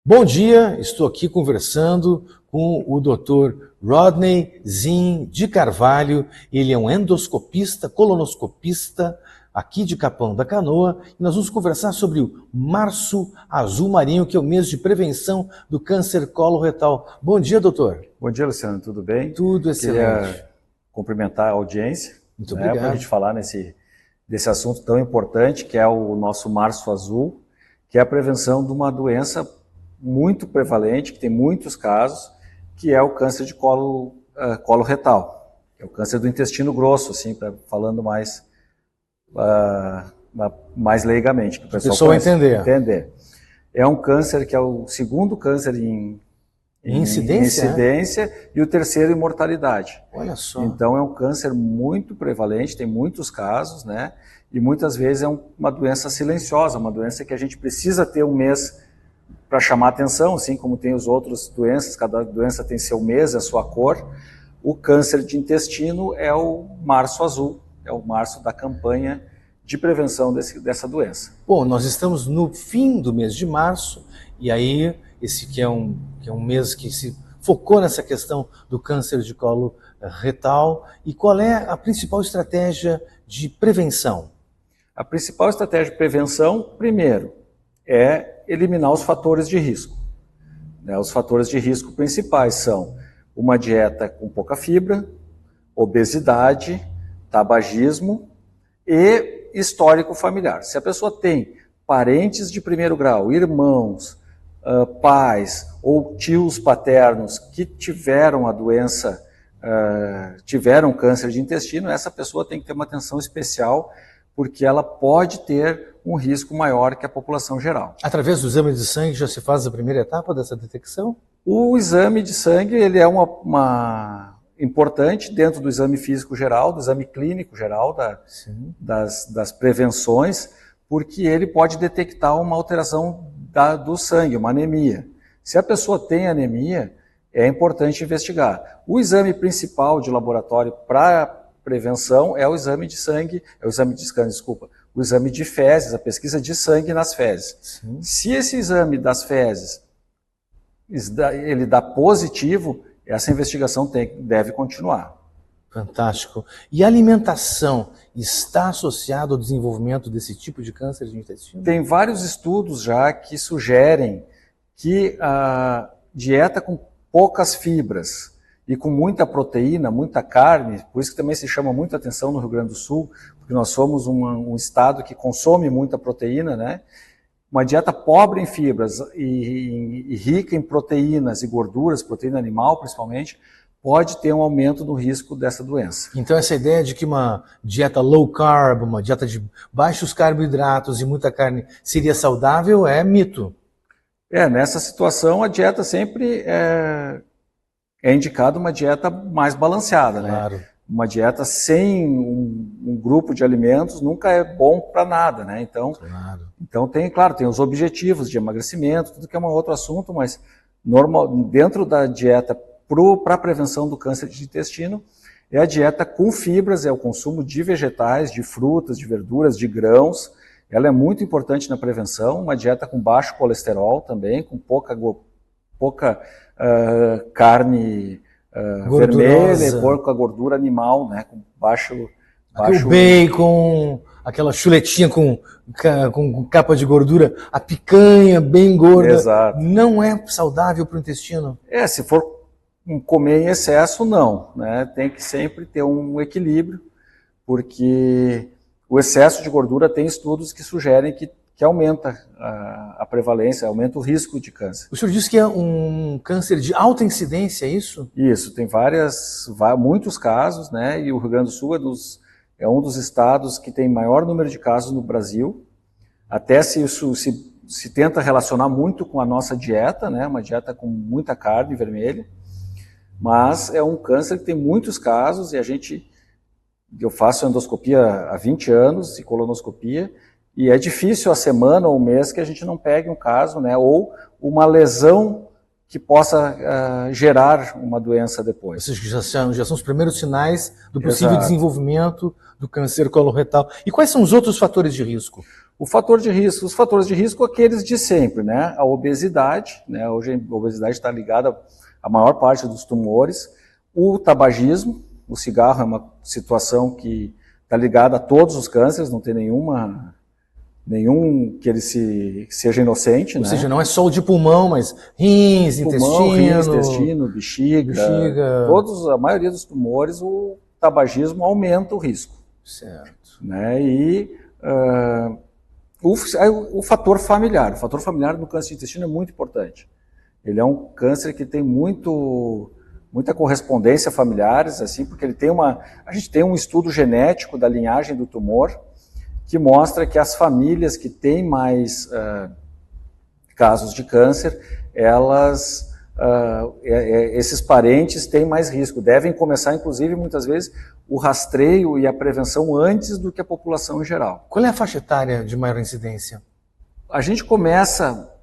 Bom dia, estou aqui conversando com o Dr. Rodney Zin de Carvalho. Ele é um endoscopista, colonoscopista aqui de Capão da Canoa e nós vamos conversar sobre o Março Azul Marinho, que é o mês de prevenção do câncer coloretal. Bom dia, doutor. Bom dia, Luciano, tudo bem? Tudo excelente. Queria cumprimentar a audiência. Muito obrigado. Para a gente falar desse assunto tão importante que é o nosso Março Azul, que é a prevenção de uma doença muito prevalente, que tem muitos casos, que é o câncer de colo retal, que é o câncer do intestino grosso, assim, falando mais leigamente, que o pessoal entender. É um câncer que é o segundo câncer em incidência e o terceiro em mortalidade. Olha só. Então é um câncer muito prevalente, tem muitos casos, né? E muitas vezes é uma doença silenciosa, uma doença que a gente precisa ter um mês para chamar atenção, assim como tem as outras doenças, cada doença tem seu mês, a sua cor. O câncer de intestino é o Março Azul, é o março da campanha de prevenção dessa doença. Bom, nós estamos no fim do mês de março, e aí esse que é um mês que se focou nessa questão do câncer de colo retal. E qual é a principal estratégia de prevenção? A principal estratégia de prevenção, primeiro, é eliminar os fatores de risco. Os fatores de risco principais são uma dieta com pouca fibra, obesidade, tabagismo e histórico familiar. Se a pessoa tem parentes de primeiro grau, irmãos, pais ou tios paternos que tiveram a doença, tiveram câncer de intestino, essa pessoa tem que ter uma atenção especial, porque ela pode ter um risco maior que a população geral. Através do exame de sangue já se faz a primeira etapa dessa detecção? O exame de sangue ele é importante dentro do exame físico geral, do exame clínico geral, das prevenções, porque ele pode detectar uma alteração do sangue, uma anemia. Se a pessoa tem anemia, é importante investigar. O exame principal de laboratório para prevenção é o exame de sangue, o exame de fezes, a pesquisa de sangue nas fezes. Sim. Se esse exame das fezes ele dá positivo, essa investigação deve continuar. Fantástico. E a alimentação está associada ao desenvolvimento desse tipo de câncer de intestino? Tem vários estudos já que sugerem que a dieta com poucas fibras e com muita proteína, muita carne, por isso que também se chama muita atenção no Rio Grande do Sul, porque nós somos um estado que consome muita proteína, né? Uma dieta pobre em fibras e rica em proteínas e gorduras, proteína animal principalmente, pode ter um aumento no risco dessa doença. Então essa ideia de que uma dieta low carb, uma dieta de baixos carboidratos e muita carne seria saudável é mito. Nessa situação a dieta sempre é indicada uma dieta mais balanceada, claro, né? Uma dieta sem um grupo de alimentos nunca é bom para nada, né? Então tem os objetivos de emagrecimento, tudo que é um outro assunto, mas dentro da dieta para a prevenção do câncer de intestino é a dieta com fibras, é o consumo de vegetais, de frutas, de verduras, de grãos. Ela é muito importante na prevenção, uma dieta com baixo colesterol também, com pouca carne vermelha e pouca gordura animal, né? Com baixo... O bacon, aquela chuletinha com capa de gordura, a picanha bem gorda. Exato. Não é saudável para o intestino? Se for comer em excesso, não, né? Tem que sempre ter um equilíbrio, porque o excesso de gordura tem estudos que sugerem que aumenta a prevalência, aumenta o risco de câncer. O senhor disse que é um câncer de alta incidência, é isso? Isso, tem muitos casos, né? E o Rio Grande do Sul é um dos estados que tem maior número de casos no Brasil. Até se isso se tenta relacionar muito com a nossa dieta, né? Uma dieta com muita carne vermelha. Mas é um câncer que tem muitos casos e eu faço endoscopia há 20 anos e colonoscopia, e é difícil a semana ou o mês que a gente não pegue um caso, né, ou uma lesão que possa gerar uma doença depois. Ou seja, já são os primeiros sinais do possível desenvolvimento do câncer coloretal. E quais são os outros fatores de risco? O fator de risco, os fatores de risco, aqueles de sempre, né? A obesidade, né? Hoje a obesidade está ligada à maior parte dos tumores. O tabagismo, o cigarro é uma situação que está ligada a todos os cânceres, não tem nenhum que ele seja inocente. Ou né? seja, não é só o de pulmão, mas rins, intestino, bexiga. A maioria dos tumores, o tabagismo aumenta o risco. Certo. Né? E o fator familiar. O fator familiar no câncer de intestino é muito importante. Ele é um câncer que tem muita correspondência familiares, assim, porque a gente tem um estudo genético da linhagem do tumor que mostra que as famílias que têm mais casos de câncer, esses parentes têm mais risco. Devem começar, inclusive, muitas vezes, o rastreio e a prevenção antes do que a população em geral. Qual é a faixa etária de maior incidência? A gente começa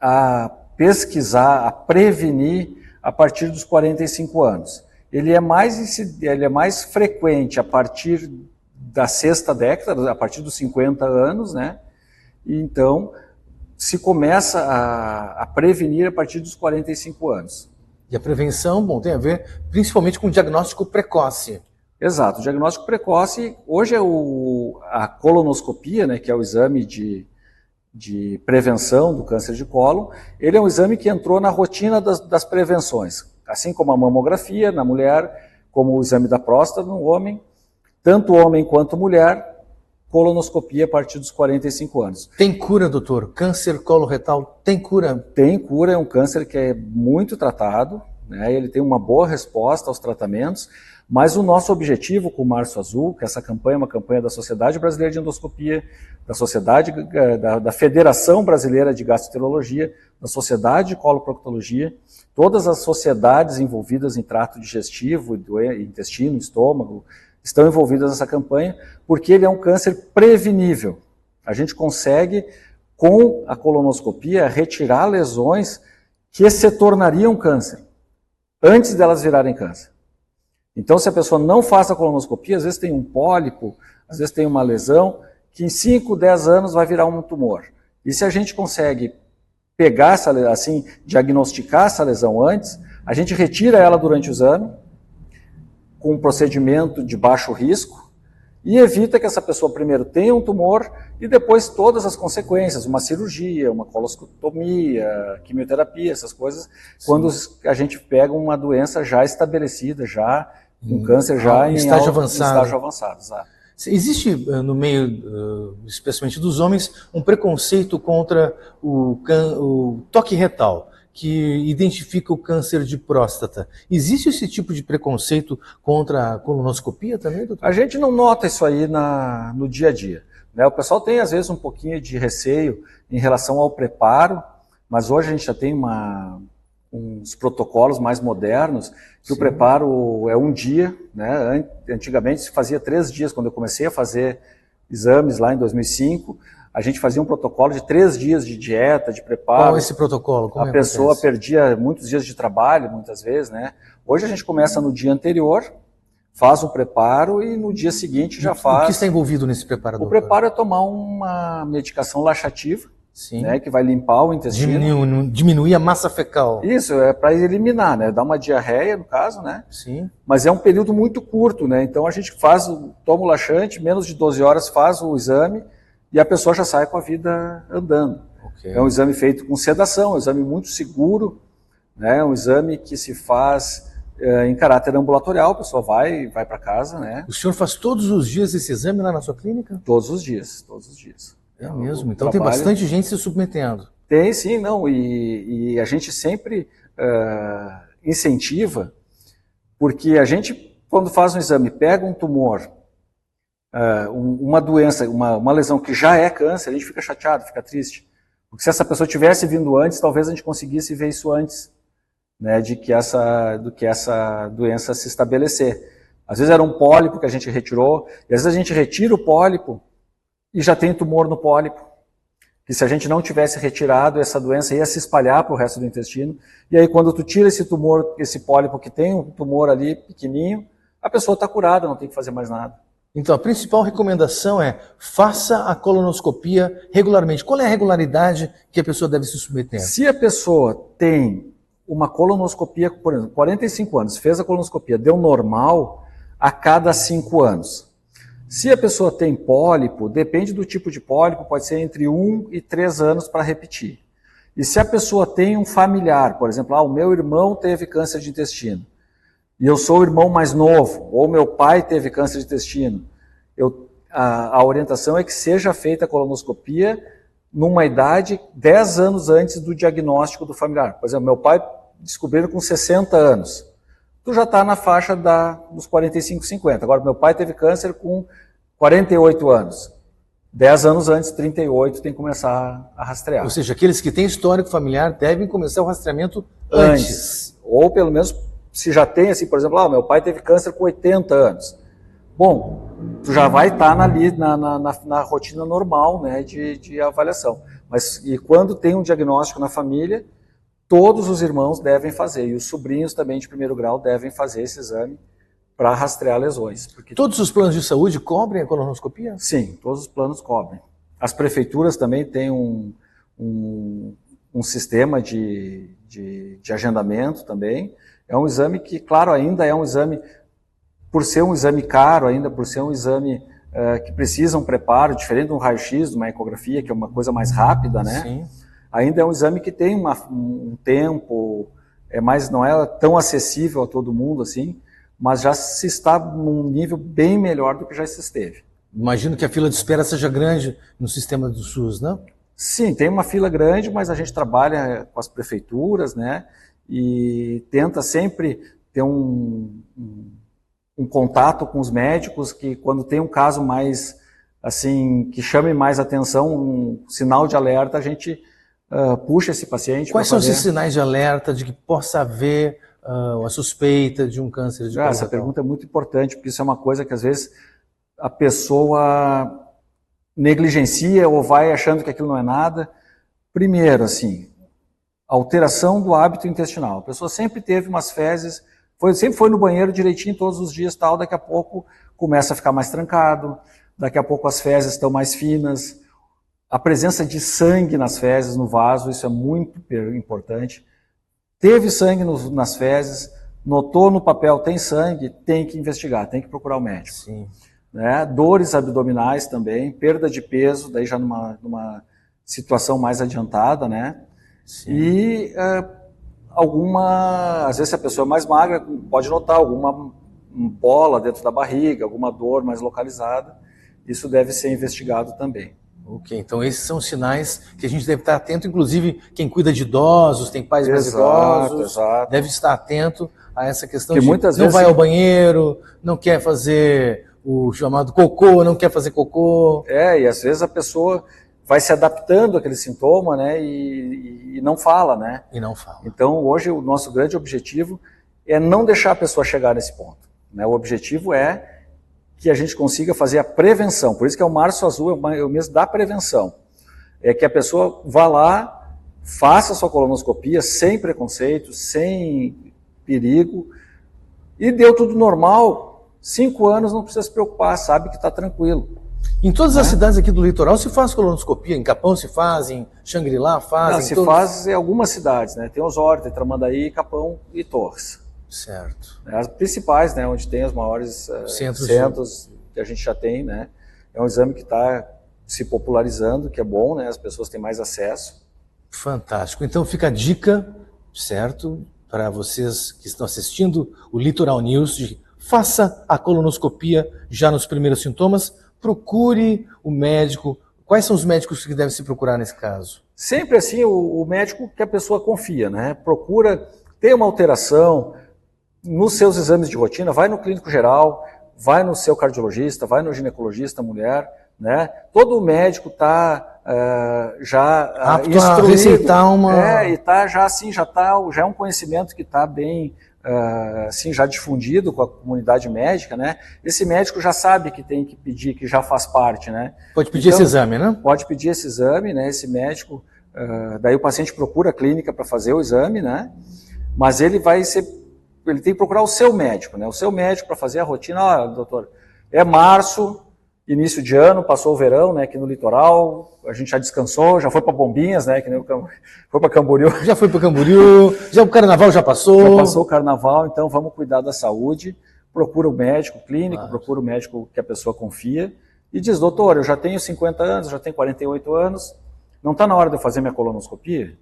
a pesquisar, a prevenir a partir dos 45 anos. Ele é mais frequente a partir da sexta década, a partir dos 50 anos, né? E então se começa a prevenir a partir dos 45 anos. E a prevenção, bom, tem a ver principalmente com o diagnóstico precoce. Exato, o diagnóstico precoce, hoje é a colonoscopia, né, que é o exame de prevenção do câncer de cólon. Ele é um exame que entrou na rotina das prevenções, assim como a mamografia na mulher, como o exame da próstata no homem, tanto homem quanto mulher, colonoscopia a partir dos 45 anos. Tem cura, doutor? Câncer coloretal tem cura? Tem cura, é um câncer que é muito tratado, né? Ele tem uma boa resposta aos tratamentos, mas o nosso objetivo com o Março Azul, que essa campanha é uma campanha da Sociedade Brasileira de Endoscopia, da Federação Brasileira de Gastroenterologia, da Sociedade de Coloproctologia, todas as sociedades envolvidas em trato digestivo, intestino, estômago, estão envolvidas nessa campanha, porque ele é um câncer prevenível. A gente consegue, com a colonoscopia, retirar lesões que se tornariam câncer, antes delas virarem câncer. Então, se a pessoa não faz a colonoscopia, às vezes tem um pólipo, às vezes tem uma lesão, que em 5, 10 anos vai virar um tumor. E se a gente consegue pegar diagnosticar essa lesão antes, a gente retira ela durante o exame, com um procedimento de baixo risco, e evita que essa pessoa primeiro tenha um tumor e depois todas as consequências, uma cirurgia, uma colostomia, quimioterapia, essas coisas, sim, quando a gente pega uma doença já estabelecida, já um câncer já em estágio avançado. Existe no meio, especialmente dos homens, um preconceito contra o toque retal, que identifica o câncer de próstata. Existe esse tipo de preconceito contra a colonoscopia também, doutor? A gente não nota isso aí no dia a dia, né? O pessoal tem, às vezes, um pouquinho de receio em relação ao preparo, mas hoje a gente já tem uns protocolos mais modernos, que sim, o preparo é um dia, né? Antigamente se fazia 3 dias, quando eu comecei a fazer exames lá em 2005, a gente fazia um protocolo de 3 dias de dieta, de preparo. Qual é esse protocolo? Como a pessoa perdia muitos dias de trabalho, muitas vezes, né? Hoje a gente começa no dia anterior, faz um preparo e no dia seguinte já faz... O que está envolvido nesse preparo, doutor? O preparo é tomar uma medicação laxativa, sim, né, que vai limpar o intestino. Diminuir a massa fecal. Isso, é para eliminar, né? Dar uma diarreia, no caso, né? Sim. Mas é um período muito curto, né? Então a gente toma o laxante, menos de 12 horas faz o exame, e a pessoa já sai com a vida andando. Okay. É um exame feito com sedação, é um exame muito seguro, né? É um exame que se faz em caráter ambulatorial, a pessoa vai para casa, né? O senhor faz todos os dias esse exame lá na sua clínica? Todos os dias, todos os dias. É mesmo? Então tem bastante gente se submetendo. Tem sim, não, e a gente sempre incentiva, porque a gente, quando faz um exame, pega um tumor, uma doença, uma lesão que já é câncer, a gente fica chateado, fica triste. Porque se essa pessoa tivesse vindo antes, talvez a gente conseguisse ver isso antes, né, do que essa doença se estabelecer. Às vezes era um pólipo que a gente retirou, e às vezes a gente retira o pólipo e já tem tumor no pólipo. Que se a gente não tivesse retirado, essa doença ia se espalhar para o resto do intestino, e aí quando tu tira esse tumor, esse pólipo que tem um tumor ali pequenininho, a pessoa está curada, não tem que fazer mais nada. Então, a principal recomendação é faça a colonoscopia regularmente. Qual é a regularidade que a pessoa deve se submeter? Se a pessoa tem uma colonoscopia, por exemplo, 45 anos, fez a colonoscopia, deu normal a cada 5 anos. Se a pessoa tem pólipo, depende do tipo de pólipo, pode ser entre 1 e 3 anos para repetir. E se a pessoa tem um familiar, por exemplo, o meu irmão teve câncer de intestino, e eu sou o irmão mais novo, ou meu pai teve câncer de intestino, a orientação é que seja feita a colonoscopia numa idade 10 anos antes do diagnóstico do familiar. Por exemplo, meu pai descobriram com 60 anos. Tu já está na faixa dos 45, 50. Agora, meu pai teve câncer com 48 anos. 10 anos antes, 38, tem que começar a rastrear. Ou seja, aqueles que têm histórico familiar devem começar o rastreamento antes. Ou pelo menos, se já tem, assim, por exemplo, meu pai teve câncer com 80 anos. Bom, tu já vai estar na rotina normal, né, de avaliação. Mas e quando tem um diagnóstico na família, todos os irmãos devem fazer, e os sobrinhos também de primeiro grau devem fazer esse exame para rastrear lesões. Porque... Todos os planos de saúde cobrem a colonoscopia? Sim, todos os planos cobrem. As prefeituras também têm um sistema de agendamento também. É um exame que, claro, ainda é um exame, por ser um exame caro ainda, por ser um exame que precisa um preparo, diferente de um raio-x, de uma ecografia, que é uma coisa mais rápida, né? Sim. Ainda é um exame que tem um tempo, não é tão acessível a todo mundo assim, mas já se está num nível bem melhor do que já se esteve. Imagino que a fila de espera seja grande no sistema do SUS, não? Sim, tem uma fila grande, mas a gente trabalha com as prefeituras, né? E tenta sempre ter um contato com os médicos, que quando tem um caso mais, assim, que chame mais atenção, um sinal de alerta, a gente puxa esse paciente. Quais são esses sinais de alerta de que possa haver a suspeita de um câncer de colorectal? Essa pergunta é muito importante, porque isso é uma coisa que às vezes a pessoa negligencia ou vai achando que aquilo não é nada. Primeiro, assim, alteração do hábito intestinal. A pessoa sempre teve umas fezes, sempre foi no banheiro direitinho todos os dias, tal, daqui a pouco começa a ficar mais trancado, daqui a pouco as fezes estão mais finas. A presença de sangue nas fezes, no vaso, isso é muito importante. Teve sangue nas fezes, notou no papel, tem sangue, tem que investigar, tem que procurar o médico. Sim. Né? Dores abdominais também, perda de peso, daí já numa situação mais adiantada, né? Sim. E às vezes se a pessoa é mais magra, pode notar alguma bola dentro da barriga, alguma dor mais localizada, isso deve ser investigado também. Ok, então esses são sinais que a gente deve estar atento, inclusive quem cuida de idosos, tem pais mais idosos, deve estar atento a essa questão de muitas não vezes vai ao banheiro, não quer fazer o chamado cocô, não quer fazer cocô. E às vezes a pessoa vai se adaptando àquele sintoma, né, e não fala, né? E não fala. Então hoje o nosso grande objetivo é não deixar a pessoa chegar nesse ponto, né? O objetivo é que a gente consiga fazer a prevenção. Por isso que é o Março Azul, é o mês da prevenção. É que a pessoa vá lá, faça a sua colonoscopia sem preconceito, sem perigo, e deu tudo normal, 5 anos não precisa se preocupar, sabe que está tranquilo. Em todas as cidades aqui do litoral se faz colonoscopia, em Capão se faz, em Xangri-Lá faz? Se faz em algumas cidades, né? Tem Osório, tem Tramandaí, Capão e Torres. Certo. As principais, né, onde tem os maiores centros que a gente já tem, né? É um exame que está se popularizando, que é bom, né? As pessoas têm mais acesso. Fantástico. Então fica a dica, certo, para vocês que estão assistindo o Litoral News, faça a colonoscopia já nos primeiros sintomas, procure o médico. Quais são os médicos que devem se procurar nesse caso? Sempre assim, o médico que a pessoa confia, né? Procura ter uma alteração nos seus exames de rotina, vai no clínico geral, vai no seu cardiologista, vai no ginecologista mulher, né? Todo médico está já apto instruído, a receitar uma... e tá já assim, já é um conhecimento que está bem assim, já difundido com a comunidade médica, né? Esse médico já sabe que tem que pedir, que já faz parte, né? Pode pedir esse exame, né? Pode pedir esse exame, né? Esse médico, daí o paciente procura a clínica para fazer o exame, né? Mas ele tem que procurar o seu médico, né? O seu médico para fazer a rotina. Doutor, É março, início de ano, passou o verão, né, aqui no litoral, a gente já descansou, já foi para Bombinhas, né, que nem foi para Camboriú. Já foi para Camboriú, já o carnaval já passou. Já passou o carnaval, então vamos cuidar da saúde, procura o médico clínico, procura o médico que a pessoa confia e diz, doutor, eu já tenho 50 anos, já tenho 48 anos, não está na hora de eu fazer minha colonoscopia?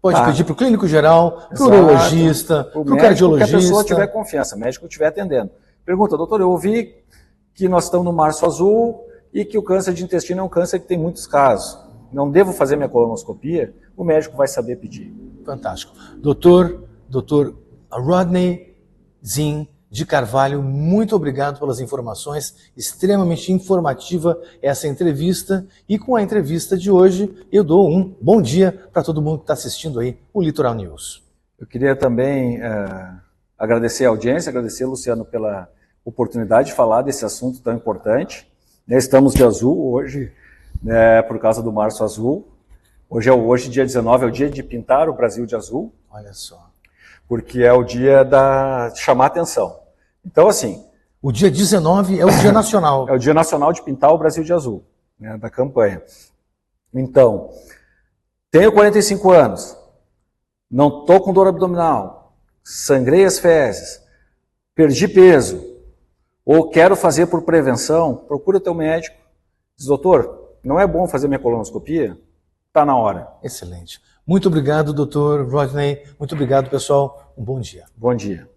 Pode pedir para o clínico geral, para o urologista, para o cardiologista. Que a pessoa tiver confiança, o médico estiver atendendo. Pergunta, doutor, eu ouvi que nós estamos no Março Azul e que o câncer de intestino é um câncer que tem muitos casos. Não devo fazer minha colonoscopia? O médico vai saber pedir. Fantástico. Doutor Rodney Zin de Carvalho, muito obrigado pelas informações, extremamente informativa essa entrevista. E com a entrevista de hoje, eu dou um bom dia para todo mundo que está assistindo aí o Litoral News. Eu queria também agradecer a audiência, agradecer, Luciano, pela oportunidade de falar desse assunto tão importante. Estamos de azul hoje, né, por causa do Março Azul. Hoje, dia 19, é o dia de pintar o Brasil de azul. Olha só. Porque é o dia de chamar atenção. Então, assim... O dia 19 é o dia nacional. É o dia nacional de pintar o Brasil de azul, né, da campanha. Então, tenho 45 anos, não estou com dor abdominal, sangrei as fezes, perdi peso, ou quero fazer por prevenção, procura teu médico. Diz, doutor, não é bom fazer minha colonoscopia? Está na hora. Excelente. Muito obrigado, doutor Rodney. Muito obrigado, pessoal. Um bom dia. Bom dia.